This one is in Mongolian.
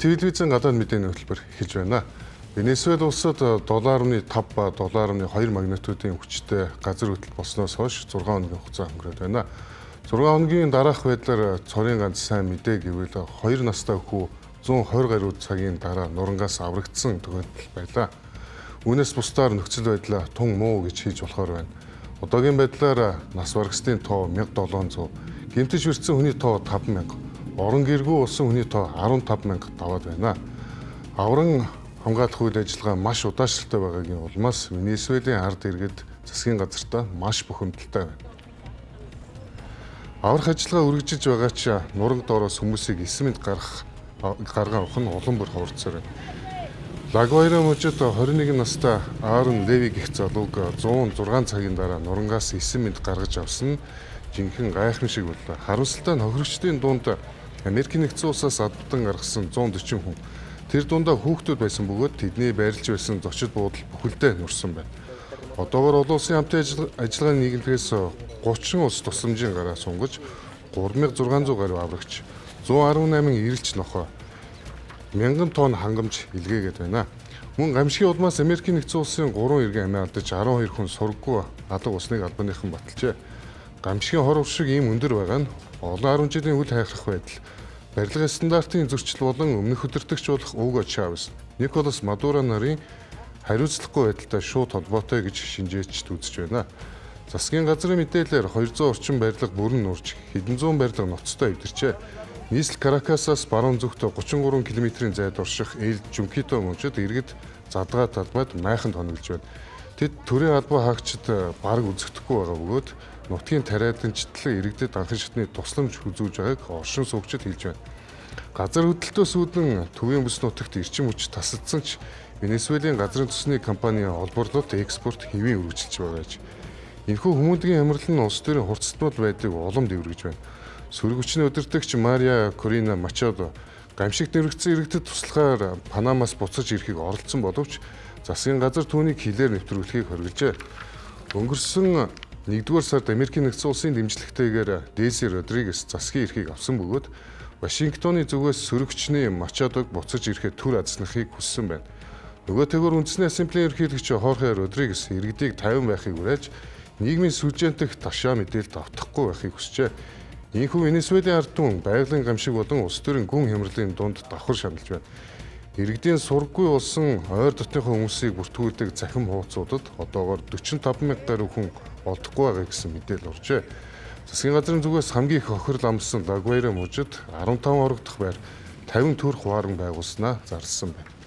Телевизэн гадаад мэдээний хөтөлбөр эхэлж байна. Венесуэл улсад 7.5 ба 7.2 магнитудын хүчтэй газар хөдлөлт болсноос хойш 6 хоногийн хугацаа өнгөрөөд байна. 6 хоногийн дараах байдлаар цорын ганц сайн мэдээ гэвэл 2 настай хүү 120 гаруй цагийн дараа нурангаас аврагдсан тохиолдол байлаа. Үүнээс бусдаар нөхцөл байдал тун муу гэж хийж болохоор байна. Одоогийн байдлаар нас барагчдын тоо 1700, гэмтэж хүрсэн хүний тоо 5000, орон гэргүй болсон хүний тоо 15000 даваад байна. Авран хамгаалах үйл ажиллагаа маш удаашралтай байгаагийн улмаас Венесуелийн ард иргэд засгийн газартаа маш бухимдалтай байна. Аврах ажиллагаа үргэлжилж байгаа ч нураг доороос хүмүүсийг эсэмд гаргаа авах нь улам бүр хурцсаар байна. Лагуайра мужид 21 настай Аарон Леви гэх залууг 106 цагийн дараа нурангаас эсэмд гаргаж авсан нь жинхэнэ гайхамшиг боллоо. Харамсалтай нь хохирогчдын дунд Америкийн нэгдсэн улсаас аддан гаргасан 140 хүн. Тэр дундаа хүүхдүүд байсан бөгөөд тэдний байрлаж байсан зочид буудал бүхэлдээ нурсан байна. Одоогоор олон улсын хамтын ажиллагааны нийгэмлэгээс 30 улс тусламжийн гараа сунгаж 3600 гаруй аврагч, 118 ирэлч нохой, 1000 тонн хангамж илгээгээд байна. Мөн гамшигын улмаас Америкийн нэгдсэн улсын 3 иргэн амиа алдаж 12 хүн сургаггүй алга усныг албаныхан баталжээ. Гамшигын хор уршиг ийм өндөр байгаа нь олон 10 жилийн үл хайхрах байдал, барилгын стандартын зөрчил болон өмнөх өдөртөгч болох Уго Чавес, Николас Мадуро нарын хариуцлагагүй байдалтай шууд холбоотой гэж шинжээчд үзэж байна. Засгийн газрын мэдээлэлээр 200 орчим барилга бүрэн нурж, хэдэн зуун барилга ноцтой эвдэрчээ. Нийслэл Каракасаас баруун зүгт 33 км-ийн зайд орших Эл Жункито мужид иргэд задгаа талбайд майханд хоноглож байна. Тэд төрийн албаа хаагчид бараг үзэгдэхгүй байгаа бөгөөд нутгийн тариаданчдал иргэдэд анхан шатны тусламж үзүүлж байгааг оршин суугчид хэлж байна. Газар хөдлөлтөөс үүдэн төвийн бүс нутагт эрчим хүч тасалдсан ч Венесуелийн газрын төсний компани олборлолт экспорт хэвийн үргэлжилж байгаа гэж. Энэхүү хүмүүдгийн амрал нь улс төрийн хурцтмал байдлыг улам дэврэгж байна. Сөрөг хүчний удирдагч Мария Корина Мачадо гамшигт нэрвэгдсэн иргэдэд туслахаар Панамаас буцаж ирэхийг оролдсон боловч засгийн газар түүнийг хилээр нэвтрүүлэхийг хоригложээ. Өнгөрсөн 1-р сард Америкийн нэгдсэн улсын дэмжлэгтэйгээр Дези Родригес засгийн эрхийг авсан бөгөөд Вашингтоны зүгээс сөрөг хүчний Мачадог буцаж ирэхэд түр азснахыг хүссэн байна. Нөгөө тэгвэр үндэсний ассамблеийн ерөнхийлөгч Хорхе Родригес иргэдийг 50 байхыг уриалж нийгмийн сүлжээнтэх ташаа мэдээлэлд автахгүй байхыг хүсжээ. Ийхүү Венесуелийн ард түмэн байгалийн гамшиг болон улс төрийн гүн хямралын дунд давхар шаналж байна. Иргэдийн сургаггүй болсон ойр дотныхоо хүмүүсийг бүртгүүлдэг захим хуудасуудад одоогоор 45,000 гаруй хүн олдохгүй байгаа гэсэн мэдээлэл оржээ. Засгийн газрын зүгээс хамгийн их хохирол амссан Лагуайра мужид 15 орогдох байр 50 төрх хуаран байгуулснаа зарласан байна.